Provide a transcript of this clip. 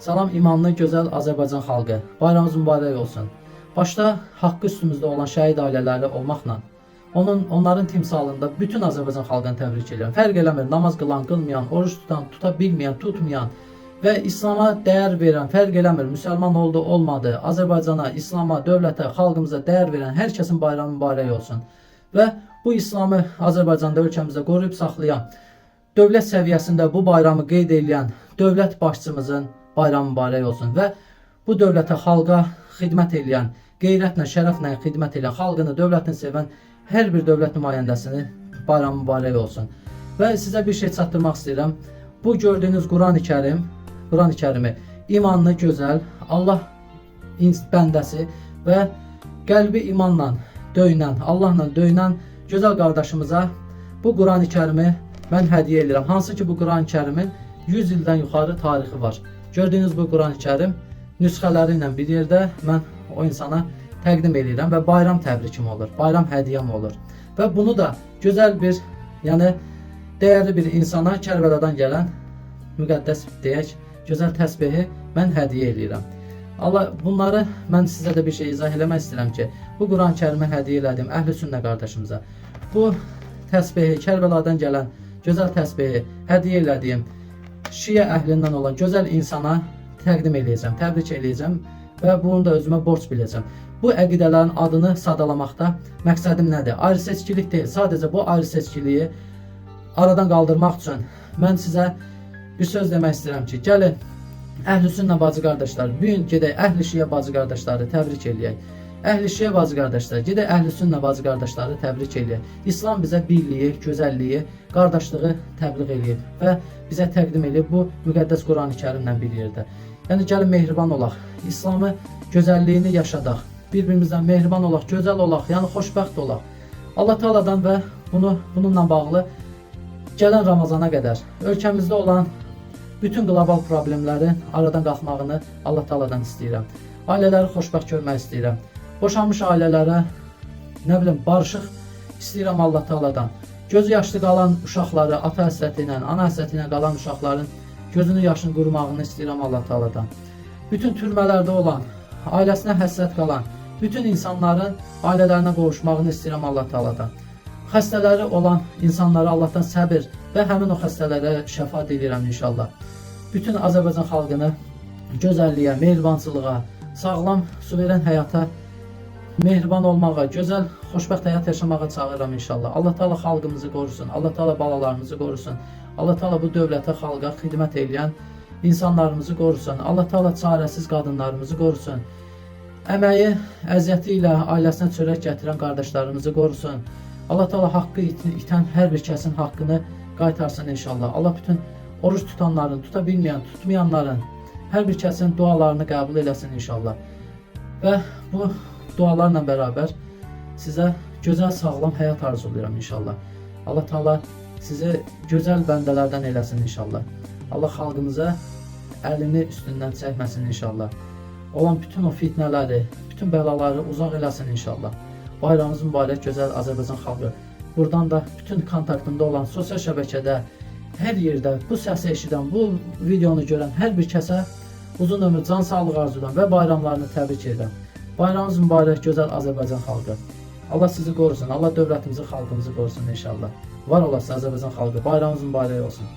Salam imanlı gözəl Azərbaycan xalqı. Bayramınız mübarək olsun. Başta haqqı üstümüzdə olan şəhid ailələri olmaqla onların timsalında bütün Azərbaycan xalqını təbrik edirəm. Fərq eləmir, namaz qılan, qılmayan, oruç tutan, tuta bilməyən, tutmayan və İslam'a dəyər verən, fərq eləmir, müsəlman oldu, olmadı, Azərbaycana, İslam'a, dövlətə, xalqımıza dəyər verən hər kəsin bayramı mübarək olsun. Və bu İslamı Azərbaycanda, ölkəmizdə qoruyub saxlayan, dövlət səviyyəsində bu bayramı qeyd edən dövlət başçımızın bayramı mübarək olsun və bu dövlətə, xalqa xidmət edən, qeyrətlə, şərəflə xidmət edən, xalqını, dövlətini sevən hər bir dövlət nümayəndəsini bayramı mübarək olsun. Və sizə bir şey çatdırmaq istəyirəm. Bu gördüyünüz Quran-ı Kərimi imanlı, gözəl, Allah bəndəsi və qəlbi imanla döyünən, Allahla döyünən gözəl qardaşımıza bu Quran-ı Kərimi mən hədiyyə edirəm. Hansı ki bu Quran-ı Kərimin 100 ildən yuxarı tarixi var. Gördüyünüz bu Quran-ı Kərim nüsxələri ilə bir yerdə mən o insana təqdim edirəm və bayram təbrikim olur, bayram hədiyyəm olur. Və bunu da gözəl bir, yəni dəyərli bir insana Kərbəladan gələn müqəddəs deyək, gözəl təsbehi mən hədiyyə edirəm. Allah, bunları mən sizə də bir şey izah eləmək istəyirəm ki, bu Quran-ı Kərimi hədiyyə elədim Əhl-i Sünnə qardaşımıza. Bu təsbehi, Kərbəladan gələn gözəl təsbehi hədiyyə elədiyim Şiə əhlindən olan gözəl insana təqdim eləyəcəm, təbrik eləyəcəm və bunu da özümə borc biləcəm. Bu əqidələrin adını sadalamaqda məqsədim nədir? Ayrı seçkilik deyil, sadəcə bu ayrı seçkiliyi aradan qaldırmaq üçün mən sizə bir söz demək istəyirəm ki, gəlin Əhl-i Sünnə bacı qardaşlar, bu gün gedək Əhl-i Şiə bacı qardaşları təbrik eləyək. Əhl-i Şiə bacı qardaşlar, gedək Əhl-i Sünnə bacı qardaşları təbrik eləyək. İslam bizə birliyi, gözəlliyi, qardaşlığı təbliğ eləyib və bizə təqdim edib bu müqəddəs Quran-ı Kərimlə bir yerdə. Yəni gəlin mehriban olaq, İslamı gözəlliyini yaşadaq, bir-birimizdən mehriban olaq, gözəl olaq, yəni xoşbəxt olaq. Allah Teala'dan və bununla bağlı gələn Ramazana qədər ölkəmizdə olan bütün qlobal problemlərin aradan qalxmağını Allah Teala'dan istəyirəm. Ailələri xoşbəxt görmək istəyirəm. Boşanmış ailələrə, nə bilim, barışıq istəyirəm Allah Teala'dan. Gözü yaşlı qalan uşaqları, ata həsrəti ilə, ana həsrəti ilə qalan uşaqların gözünün yaşını qurmağını istəyirəm Allah Teala'dan. Bütün türmələrdə olan, ailəsinə həsrət qalan, bütün insanların ailələrinə qovuşmağını istəyirəm Allah Teala'dan. Xəstələri olan insanlara Allahdan səbir və həmin o xəstələrə şəfa diləyirəm inşallah. Bütün Azərbaycan xalqını gözəlliyə, mehribançılığa, sağlam, suveren həyata, mehriban olmağa, gözəl, xoşbəxt həyat yaşamağa çağırıram inşallah. Allah Teala xalqımızı qorusun, Allah Teala balalarımızı qorusun, Allah Teala bu dövlətə, xalqa xidmət edən insanlarımızı qorusun, Allah Teala çarəsiz qadınlarımızı qorusun, əməyi, əziyyəti ilə ailəsinə çörək gətirən qardaşlarımızı qorusun, Allah Teala haqqı itən hər bir kəsin haqqını qaytarsın inşallah. Allah bütün oruç tutanların, tuta bilməyən, tutmayanların hər bir kəsin dualarını qəbul eləsin inşallah. Və bu dualarla bərabər sizə gözəl, sağlam həyat arzulayıram inşallah. Allah Teala sizi gözəl bəndələrdən eləsin inşallah. Allah xalqımıza əlini üstündən çəkməsin inşallah. Olan bütün o fitnələri, bütün bəlaları uzaq eləsin inşallah. Bayramımız mübarək, gözəl Azərbaycan xalqı. Buradan da bütün kontaktında olan sosial şəbəkədə, hər yerdə bu səsi eşidən, bu videonu görən hər bir kəsə uzun ömür, can sağlığı arzulayıram və bayramlarını təbrik edirəm. Bayramımız mübarək, gözəl Azərbaycan xalqı. Allah sizi qorusun, Allah dövlətimizi, xalqımızı qorusun inşallah. Var olasın Azərbaycan xalqı, bayramımız mübarək olsun.